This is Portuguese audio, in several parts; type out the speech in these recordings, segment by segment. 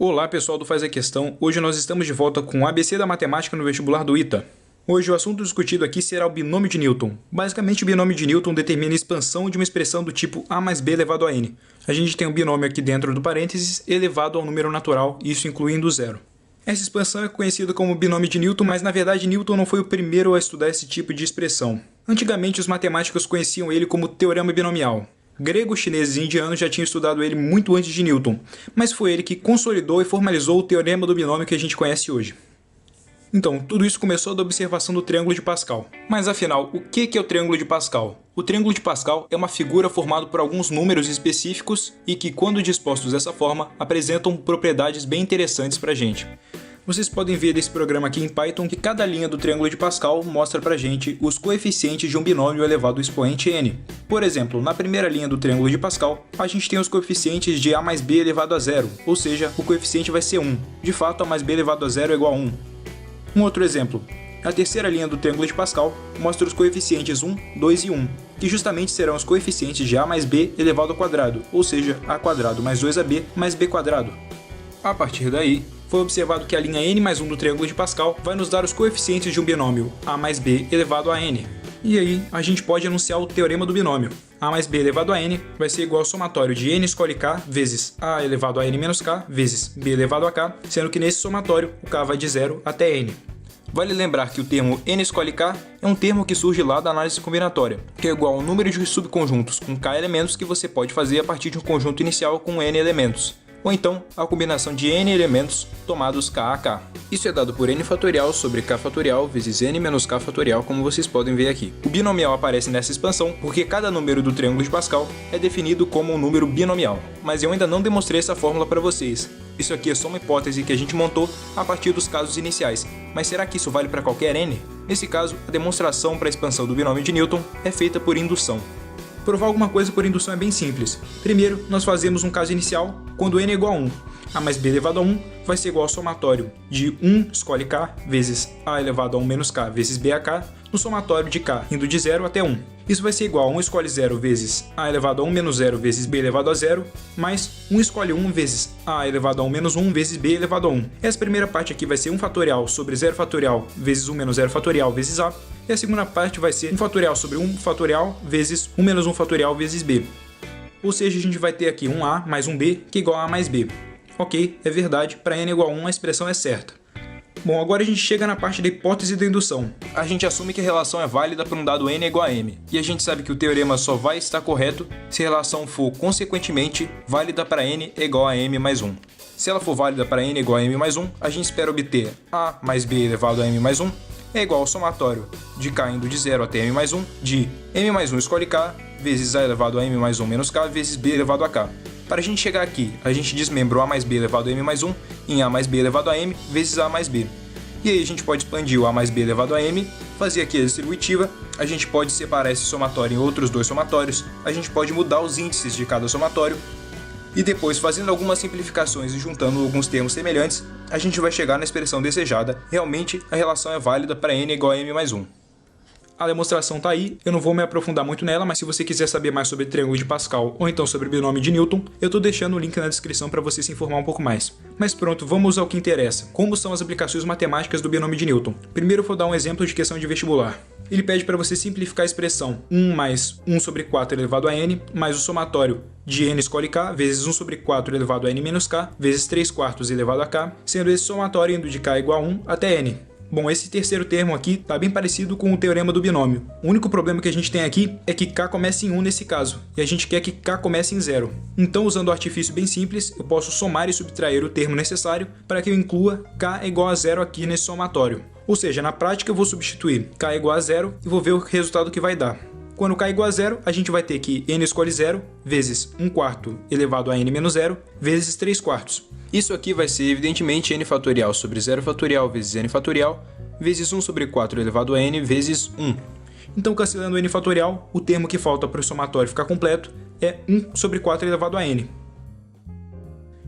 Olá pessoal do Faz a Questão, hoje nós estamos de volta com o ABC da Matemática no vestibular do ITA. Hoje o assunto discutido aqui será o binômio de Newton. Basicamente o binômio de Newton determina a expansão de uma expressão do tipo a mais b elevado a n. A gente tem um binômio aqui dentro do parênteses elevado ao número natural, isso incluindo o zero. Essa expansão é conhecida como binômio de Newton, mas na verdade Newton não foi o primeiro a estudar esse tipo de expressão. Antigamente os matemáticos conheciam ele como teorema binomial. Gregos, chineses e indianos já tinham estudado ele muito antes de Newton, mas foi ele que consolidou e formalizou o teorema do binômio que a gente conhece hoje. Então, tudo isso começou da observação do triângulo de Pascal. Mas afinal, o que é o triângulo de Pascal? O triângulo de Pascal é uma figura formada por alguns números específicos e que, quando dispostos dessa forma, apresentam propriedades bem interessantes para a gente. Vocês podem ver desse programa aqui em Python que cada linha do triângulo de Pascal mostra pra gente os coeficientes de um binômio elevado ao expoente n. Por exemplo, na primeira linha do triângulo de Pascal, a gente tem os coeficientes de a mais b elevado a zero, ou seja, o coeficiente vai ser 1. De fato, a mais b elevado a zero é igual a 1. Um outro exemplo. A terceira linha do triângulo de Pascal mostra os coeficientes 1, 2 e 1, que justamente serão os coeficientes de a mais b elevado ao quadrado, ou seja, a quadrado mais 2ab mais b quadrado. A partir daí, foi observado que a linha n mais 1 do triângulo de Pascal vai nos dar os coeficientes de um binômio a mais b elevado a n. E aí, a gente pode anunciar o teorema do binômio. A mais b elevado a n vai ser igual ao somatório de n escolhe k vezes a elevado a n menos k vezes b elevado a k, sendo que nesse somatório o k vai de 0 até n. Vale lembrar que o termo n escolhe k é um termo que surge lá da análise combinatória, que é igual ao número de subconjuntos com k elementos que você pode fazer a partir de um conjunto inicial com n elementos, ou então a combinação de n elementos tomados k a k. Isso é dado por n fatorial sobre k fatorial vezes n menos k fatorial, como vocês podem ver aqui. O binomial aparece nessa expansão porque cada número do triângulo de Pascal é definido como um número binomial, mas eu ainda não demonstrei essa fórmula para vocês. Isso aqui é só uma hipótese que a gente montou a partir dos casos iniciais, mas será que isso vale para qualquer n? Nesse caso, a demonstração para a expansão do binômio de Newton é feita por indução. Provar alguma coisa por indução é bem simples. Primeiro, nós fazemos um caso inicial quando n é igual a 1. a mais b elevado a 1 vai ser igual ao somatório de 1 escolhe k vezes a elevado a 1 menos k vezes b a k no somatório de k indo de 0 até 1. Isso vai ser igual a 1 escolhe 0 vezes a elevado a 1 menos 0 vezes b elevado a 0 mais 1 escolhe 1 vezes a elevado a 1 menos 1 vezes b elevado a 1. Essa primeira parte aqui vai ser 1 fatorial sobre 0 fatorial vezes 1 menos 0 fatorial vezes a. E a segunda parte vai ser 1 fatorial sobre 1 fatorial vezes 1 menos 1 fatorial vezes b. Ou seja, a gente vai ter aqui 1a mais 1b que é igual a mais b. Ok, é verdade, para n igual a 1 a expressão é certa. Bom, agora a gente chega na parte da hipótese da indução. A gente assume que a relação é válida para um dado n igual a m, e a gente sabe que o teorema só vai estar correto se a relação for, consequentemente, válida para n igual a m mais 1. Se ela for válida para n igual a m mais 1, a gente espera obter a mais b elevado a m mais 1 é igual ao somatório de k indo de 0 até m mais 1 de m mais 1 escolhe k vezes a elevado a m mais 1 menos k vezes b elevado a k. Para a gente chegar aqui, a gente desmembra o a mais b elevado a m mais 1 em a mais b elevado a m vezes a mais b. E aí a gente pode expandir o a mais b elevado a m, fazer aqui a distributiva, a gente pode separar esse somatório em outros dois somatórios, a gente pode mudar os índices de cada somatório, e depois, fazendo algumas simplificações e juntando alguns termos semelhantes, a gente vai chegar na expressão desejada. Realmente, a relação é válida para n igual a m mais 1. A demonstração está aí, eu não vou me aprofundar muito nela, mas se você quiser saber mais sobre triângulo de Pascal ou então sobre o binômio de Newton, eu estou deixando o link na descrição para você se informar um pouco mais. Mas pronto, vamos ao que interessa. Como são as aplicações matemáticas do binômio de Newton? Primeiro eu vou dar um exemplo de questão de vestibular. Ele pede para você simplificar a expressão 1 mais 1 sobre 4 elevado a n, mais o somatório de n escolhe k, vezes 1 sobre 4 elevado a n menos k, vezes 3 quartos elevado a k, sendo esse somatório indo de k igual a 1 até n. Bom, esse terceiro termo aqui está bem parecido com o teorema do binômio. O único problema que a gente tem aqui é que k começa em 1 nesse caso, e a gente quer que k comece em 0. Então, usando o artifício bem simples, eu posso somar e subtrair o termo necessário para que eu inclua k igual a 0 aqui nesse somatório. Ou seja, na prática eu vou substituir k igual a 0 e vou ver o resultado que vai dar. Quando k igual a 0, a gente vai ter que n escolhe 0 vezes 1 quarto elevado a n menos 0 vezes 3 quartos. Isso aqui vai ser evidentemente n fatorial sobre 0 fatorial vezes n fatorial vezes 1 sobre 4 elevado a n vezes 1. Então, cancelando n fatorial, o termo que falta para o somatório ficar completo é 1 sobre 4 elevado a n.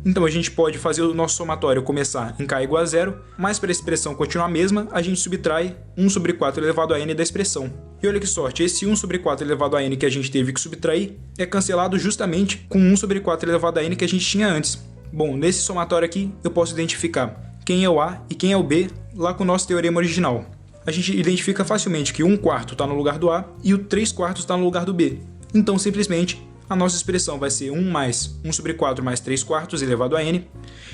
Então a gente pode fazer o nosso somatório começar em k igual a 0, mas para a expressão continuar a mesma, a gente subtrai 1 sobre 4 elevado a n da expressão. E olha que sorte, esse 1 sobre 4 elevado a n que a gente teve que subtrair é cancelado justamente com 1 sobre 4 elevado a n que a gente tinha antes. Bom, nesse somatório aqui eu posso identificar quem é o A e quem é o B lá com o nosso teorema original. A gente identifica facilmente que 1/4 está no lugar do A e o 3/4 está no lugar do B. Então, simplesmente, a nossa expressão vai ser 1 mais 1 sobre 4 mais 3/4 elevado a n.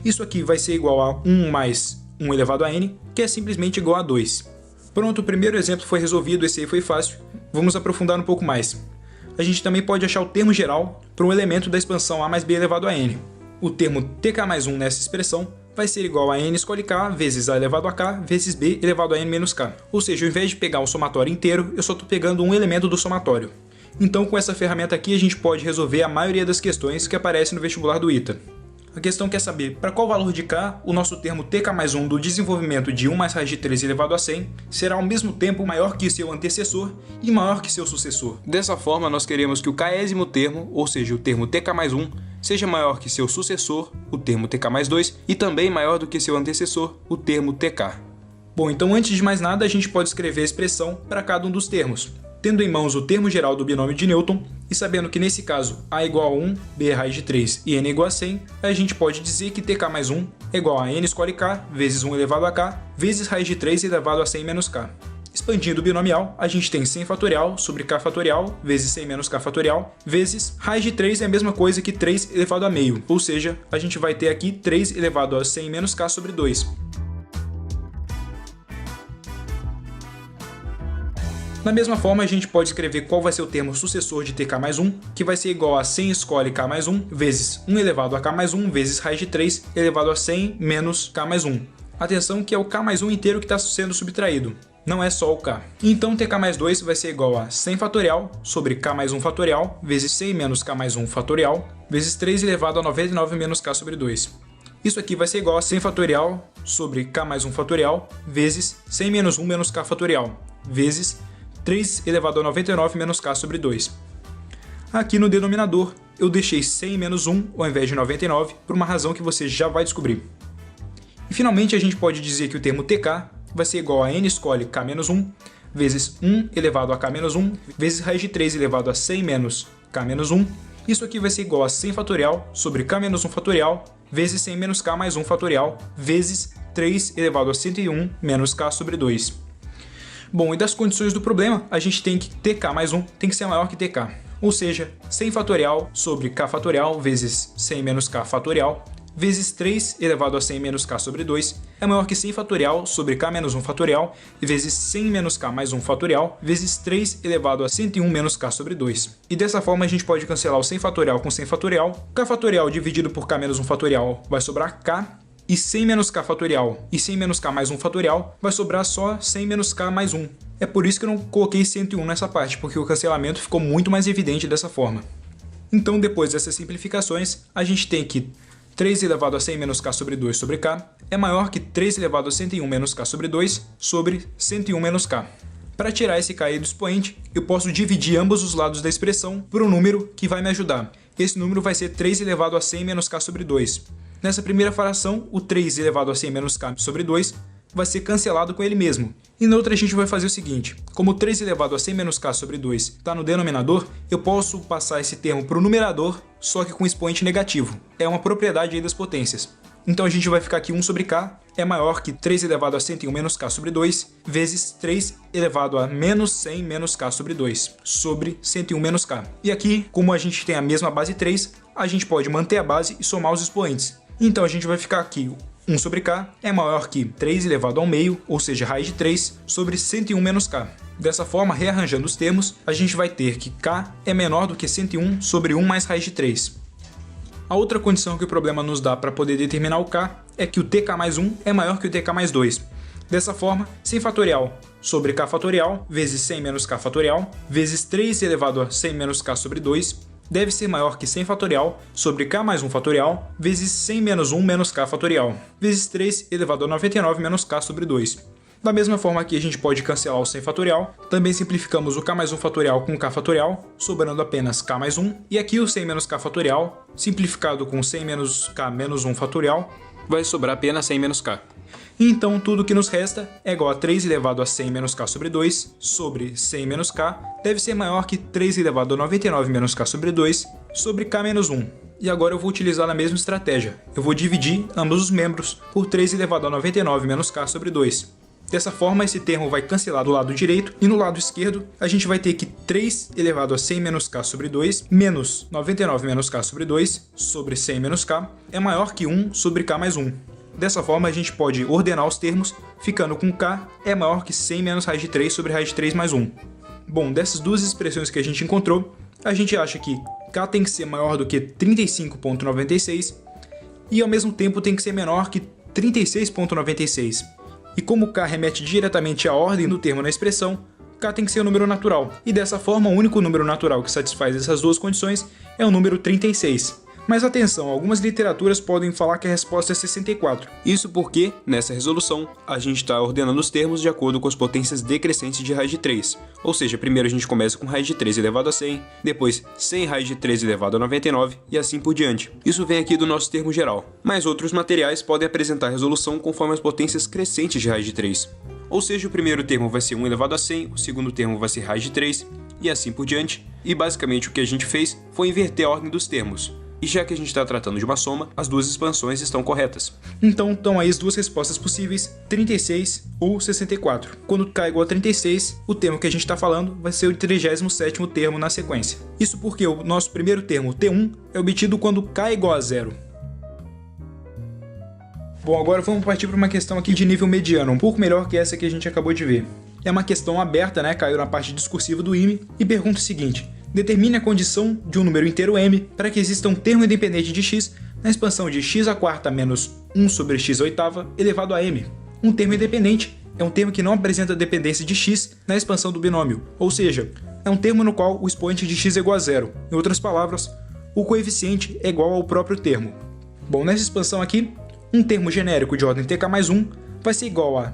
Isso aqui vai ser igual a 1 mais 1 elevado a n, que é simplesmente igual a 2. Pronto, o primeiro exemplo foi resolvido, esse aí foi fácil. Vamos aprofundar um pouco mais. A gente também pode achar o termo geral para um elemento da expansão a mais b elevado a n. O termo tk mais 1 nessa expressão vai ser igual a n escolhe k vezes a elevado a k vezes b elevado a n menos k. Ou seja, ao invés de pegar o somatório inteiro, eu só estou pegando um elemento do somatório. Então, com essa ferramenta aqui, a gente pode resolver a maioria das questões que aparecem no vestibular do ITA. A questão quer saber para qual valor de k o nosso termo tk mais 1 do desenvolvimento de 1 mais raiz de 3 elevado a 100 será ao mesmo tempo maior que seu antecessor e maior que seu sucessor. Dessa forma, nós queremos que o késimo termo, ou seja, o termo tk mais 1, seja maior que seu sucessor, o termo tk mais 2, e também maior do que seu antecessor, o termo tk. Bom, então antes de mais nada, a gente pode escrever a expressão para cada um dos termos. Tendo em mãos o termo geral do binômio de Newton, e sabendo que nesse caso A igual a 1, B é raiz de 3 e N igual a 100, a gente pode dizer que tk mais 1 é igual a N escolhe k vezes 1 elevado a k vezes raiz de 3 elevado a 100 menos k. Expandindo o binomial, a gente tem 100 fatorial sobre k fatorial vezes 100 menos k fatorial vezes raiz de 3 é a mesma coisa que 3 elevado a meio, ou seja, a gente vai ter aqui 3 elevado a 100 menos k sobre 2. Da mesma forma, a gente pode escrever qual vai ser o termo sucessor de tk mais 1, que vai ser igual a 100 escolhe k mais 1 vezes 1 elevado a k mais 1 vezes raiz de 3 elevado a 100 menos k mais 1. Atenção que é o k mais 1 inteiro que está sendo subtraído, não é só o k. Então tk mais 2 vai ser igual a 100 fatorial sobre k mais 1 fatorial vezes 100 menos k mais 1 fatorial vezes 3 elevado a 99 menos k sobre 2. Isso aqui vai ser igual a 100 fatorial sobre k mais 1 fatorial vezes 100 menos 1 menos k fatorial vezes 3 elevado a 99 menos k sobre 2. Aqui no denominador, eu deixei 100 menos 1 ao invés de 99, por uma razão que você já vai descobrir. E finalmente a gente pode dizer que o termo tk vai ser igual a n escolhe k menos 1 vezes 1 elevado a k menos 1 vezes raiz de 3 elevado a 100 menos k menos 1. Isso aqui vai ser igual a 100 fatorial sobre k menos 1 fatorial vezes 100 menos k mais 1 fatorial vezes 3 elevado a 101 menos k sobre 2. Bom, e das condições do problema, a gente tem que tk mais 1 tem que ser maior que tk. Ou seja, 100 fatorial sobre k fatorial vezes 100 menos k fatorial vezes 3 elevado a 100 menos k sobre 2 é maior que 100 fatorial sobre k menos 1 fatorial vezes 100 menos k mais 1 fatorial vezes 3 elevado a 101 menos k sobre 2. E dessa forma a gente pode cancelar o 100 fatorial com 100 fatorial. K fatorial dividido por k menos 1 fatorial vai sobrar k. E 100 menos k fatorial e 100 menos k mais 1 fatorial vai sobrar só 100 menos k mais 1. É por isso que eu não coloquei 101 nessa parte, porque o cancelamento ficou muito mais evidente dessa forma. Então, depois dessas simplificações, a gente tem que 3 elevado a 100 menos k sobre 2 sobre k é maior que 3 elevado a 101 menos k sobre 2 sobre 101 menos k. Para tirar esse k aí do expoente, eu posso dividir ambos os lados da expressão por um número que vai me ajudar. Esse número vai ser 3 elevado a 100 menos k sobre 2. Nessa primeira fração, o 3 elevado a 100 menos k sobre 2 vai ser cancelado com ele mesmo. E na outra a gente vai fazer o seguinte, como 3 elevado a 100 menos k sobre 2 está no denominador, eu posso passar esse termo para o numerador, só que com expoente negativo. É uma propriedade aí das potências. Então a gente vai ficar aqui 1 sobre k é maior que 3 elevado a 101 menos k sobre 2 vezes 3 elevado a menos 100 menos k sobre 2 sobre 101 menos k. E aqui, como a gente tem a mesma base 3, a gente pode manter a base e somar os expoentes. Então a gente vai ficar aqui 1 sobre k é maior que 3 elevado ao meio, ou seja, raiz de 3, sobre 101 menos k. Dessa forma, rearranjando os termos, a gente vai ter que k é menor do que 101 sobre 1 mais raiz de 3. A outra condição que o problema nos dá para poder determinar o k é que o tk mais 1 é maior que o tk mais 2. Dessa forma, 100 fatorial sobre k fatorial vezes 100 menos k fatorial vezes 3 elevado a 100 menos k sobre 2 deve ser maior que 100 fatorial sobre k mais 1 fatorial vezes 100 menos 1 menos k fatorial vezes 3 elevado a 99 menos k sobre 2. Da mesma forma que a gente pode cancelar o 100 fatorial, também simplificamos o k mais 1 fatorial com k fatorial, sobrando apenas k mais 1, e aqui o 100 menos k fatorial, simplificado com 100 menos k menos 1 fatorial, vai sobrar apenas 100 menos k. Então tudo que nos resta é igual a 3 elevado a 100 menos k sobre 2 sobre 100 menos k deve ser maior que 3 elevado a 99 menos k sobre 2 sobre k menos 1. e agora eu vou utilizar a mesma estratégia. Eu vou dividir ambos os membros por 3 elevado a 99 menos k sobre 2. Dessa forma, esse termo vai cancelar do lado direito, e no lado esquerdo, a gente vai ter que 3 elevado a 100 menos k sobre 2, menos 99 menos k sobre 2, sobre 100 menos k, é maior que 1 sobre k mais 1. Dessa forma, a gente pode ordenar os termos, ficando com k é maior que 100 menos raiz de 3 sobre raiz de 3 mais 1. Bom, dessas duas expressões que a gente encontrou, a gente acha que k tem que ser maior do que 35,96 e ao mesmo tempo tem que ser menor que 36,96. E como k remete diretamente à ordem do termo na expressão, k tem que ser um número natural. E dessa forma, o único número natural que satisfaz essas duas condições é o número 36. Mas atenção, algumas literaturas podem falar que a resposta é 64. Isso porque, nessa resolução, a gente está ordenando os termos de acordo com as potências decrescentes de raiz de 3. Ou seja, primeiro a gente começa com raiz de 3 elevado a 100, depois 100 raiz de 3 elevado a 99 e assim por diante. Isso vem aqui do nosso termo geral. Mas outros materiais podem apresentar resolução conforme as potências crescentes de raiz de 3. Ou seja, o primeiro termo vai ser 1 elevado a 100, o segundo termo vai ser raiz de 3 e assim por diante. E basicamente o que a gente fez foi inverter a ordem dos termos. E já que a gente está tratando de uma soma, as duas expansões estão corretas. Então estão aí as duas respostas possíveis, 36 ou 64. Quando k é igual a 36, o termo que a gente está falando vai ser o 37º termo na sequência. Isso porque o nosso primeiro termo, T1, é obtido quando k é igual a 0. Bom, agora vamos partir para uma questão aqui de nível mediano, um pouco melhor que essa que a gente acabou de ver. É uma questão aberta, né? Caiu na parte discursiva do IME e pergunta o seguinte: determine a condição de um número inteiro m para que exista um termo independente de x na expansão de x à quarta menos 1 sobre x à oitava elevado a m. Um termo independente é um termo que não apresenta dependência de x na expansão do binômio, ou seja, é um termo no qual o expoente de x é igual a zero. Em outras palavras, o coeficiente é igual ao próprio termo. Bom, nessa expansão aqui, um termo genérico de ordem tk mais 1 vai ser igual a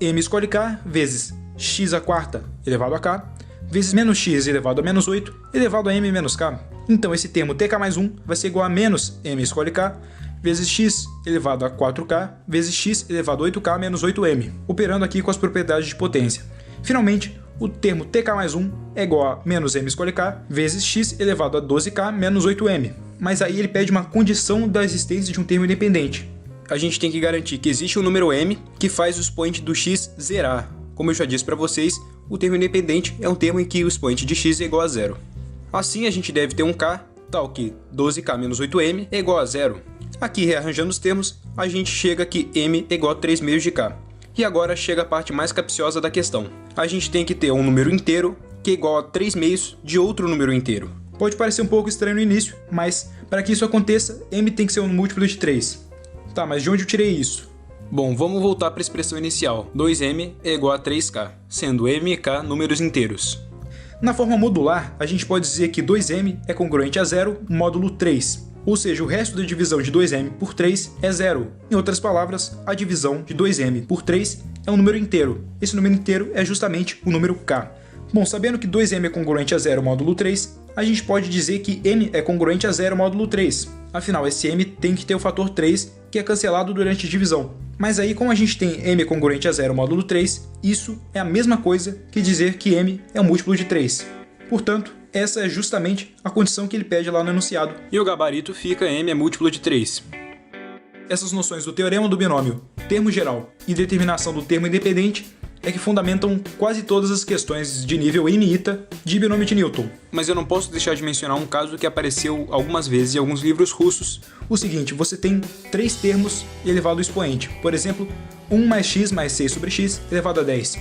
m escolhe k vezes x à quarta elevado a k vezes menos x elevado a menos 8 elevado a m menos k. Então esse termo tk mais 1 vai ser igual a menos m escolhe k vezes x elevado a 4k vezes x elevado a 8k menos 8m, operando aqui com as propriedades de potência. Finalmente, o termo tk mais 1 é igual a menos m escolhe k vezes x elevado a 12k menos 8m. Mas aí ele pede uma condição da existência de um termo independente. A gente tem que garantir que existe um número m que faz o expoente do x zerar. Como eu já disse para vocês, o termo independente é um termo em que o expoente de x é igual a zero. Assim, a gente deve ter um k, tal que 12k menos 8m é igual a zero. Aqui, rearranjando os termos, a gente chega que m é igual a 3 meios de k. E agora chega a parte mais capciosa da questão. A gente tem que ter um número inteiro que é igual a 3 meios de outro número inteiro. Pode parecer um pouco estranho no início, mas para que isso aconteça, m tem que ser um múltiplo de 3. Tá, mas de onde eu tirei isso? Bom, vamos voltar para a expressão inicial. 2m é igual a 3k, sendo m e k números inteiros. Na forma modular, a gente pode dizer que 2m é congruente a 0 módulo 3, ou seja, o resto da divisão de 2m por 3 é 0. Em outras palavras, a divisão de 2m por 3 é um número inteiro. Esse número inteiro é justamente o número k. Bom, sabendo que 2m é congruente a 0 módulo 3, a gente pode dizer que m é congruente a 0 módulo 3. Afinal, esse m tem que ter o fator 3, que é cancelado durante a divisão. Mas aí, como a gente tem m congruente a 0 módulo 3, isso é a mesma coisa que dizer que m é um múltiplo de 3. Portanto, essa é justamente a condição que ele pede lá no enunciado. E o gabarito fica m é múltiplo de 3. Essas noções do teorema do binômio, termo geral e determinação do termo independente é que fundamentam quase todas as questões de nível IME-ITA de binômio de Newton. Mas eu não posso deixar de mencionar um caso que apareceu algumas vezes em alguns livros russos. O seguinte, você tem 3 termos elevado ao expoente. Por exemplo, 1 mais x mais 6 sobre x elevado a 10.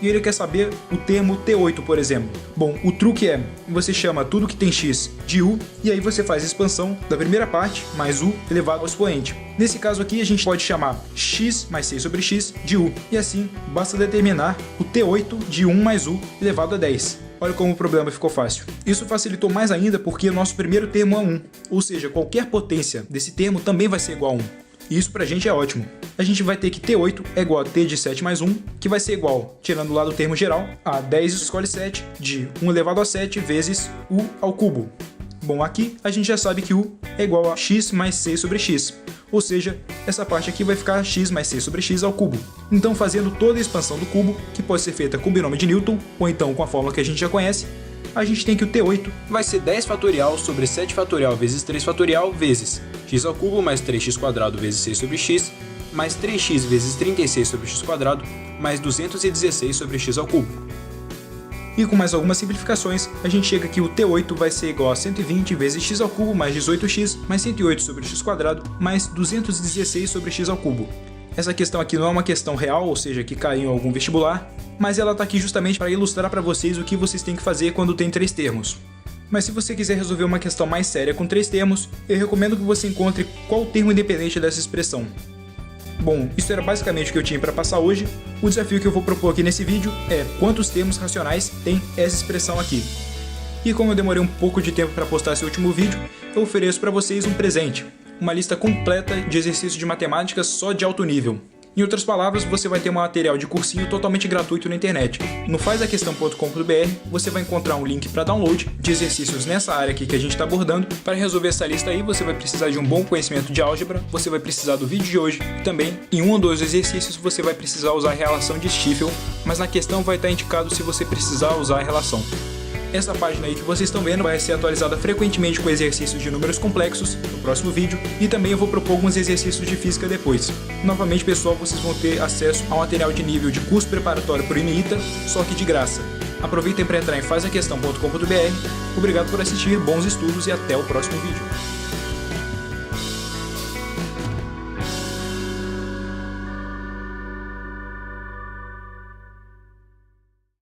E ele quer saber o termo T8, por exemplo. Bom, o truque é, você chama tudo que tem x de u, e aí você faz a expansão da primeira parte, mais u, elevado ao expoente. Nesse caso aqui, a gente pode chamar x mais 6 sobre x de u, e assim, basta determinar o T8 de 1 mais u, elevado a 10. Olha como o problema ficou fácil. Isso facilitou mais ainda porque o nosso primeiro termo é 1, ou seja, qualquer potência desse termo também vai ser igual a 1. E isso pra gente é ótimo. A gente vai ter que T8 é igual a T de 7 mais 1, que vai ser igual, tirando lá do termo geral, a 10 escolhe 7 de 1 elevado a 7 vezes u ao cubo. Bom, aqui a gente já sabe que u é igual a x mais 6 sobre x, ou seja, essa parte aqui vai ficar x mais 6 sobre x ao cubo. Então, fazendo toda a expansão do cubo, que pode ser feita com o binômio de Newton, ou então com a fórmula que a gente já conhece, a gente tem que o T8 vai ser 10 fatorial sobre 7 fatorial vezes 3 fatorial vezes x ao cubo mais 3x quadrado vezes 6 sobre x, mais 3x vezes 36 sobre x quadrado, mais 216 sobre x ao cubo. E com mais algumas simplificações, a gente chega que o T8 vai ser igual a 120 vezes x ao cubo mais 18x, mais 108 sobre x quadrado, mais 216 sobre x ao cubo. Essa questão aqui não é uma questão real, ou seja, que caiu em algum vestibular, mas ela está aqui justamente para ilustrar para vocês o que vocês têm que fazer quando tem 3 termos. Mas se você quiser resolver uma questão mais séria com 3 termos, eu recomendo que você encontre qual termo independente dessa expressão. Bom, isso era basicamente o que eu tinha para passar hoje. O desafio que eu vou propor aqui nesse vídeo é quantos termos racionais tem essa expressão aqui. E como eu demorei um pouco de tempo para postar esse último vídeo, eu ofereço para vocês um presente, uma lista completa de exercícios de matemática só de alto nível. Em outras palavras, você vai ter um material de cursinho totalmente gratuito na internet. No fazaquestão.com.br você vai encontrar um link para download de exercícios nessa área aqui que a gente está abordando. Para resolver essa lista aí, você vai precisar de um bom conhecimento de álgebra, você vai precisar do vídeo de hoje e também, em um ou dois exercícios, você vai precisar usar a relação de Stiefel, mas na questão vai estar indicado se você precisar usar a relação. Essa página aí que vocês estão vendo vai ser atualizada frequentemente com exercícios de números complexos no próximo vídeo e também eu vou propor alguns exercícios de física depois. Novamente, pessoal, vocês vão ter acesso a um material de nível de curso preparatório por INITA, só que de graça. Aproveitem para entrar em fazaquestão.com.br. Obrigado por assistir, bons estudos e até o próximo vídeo.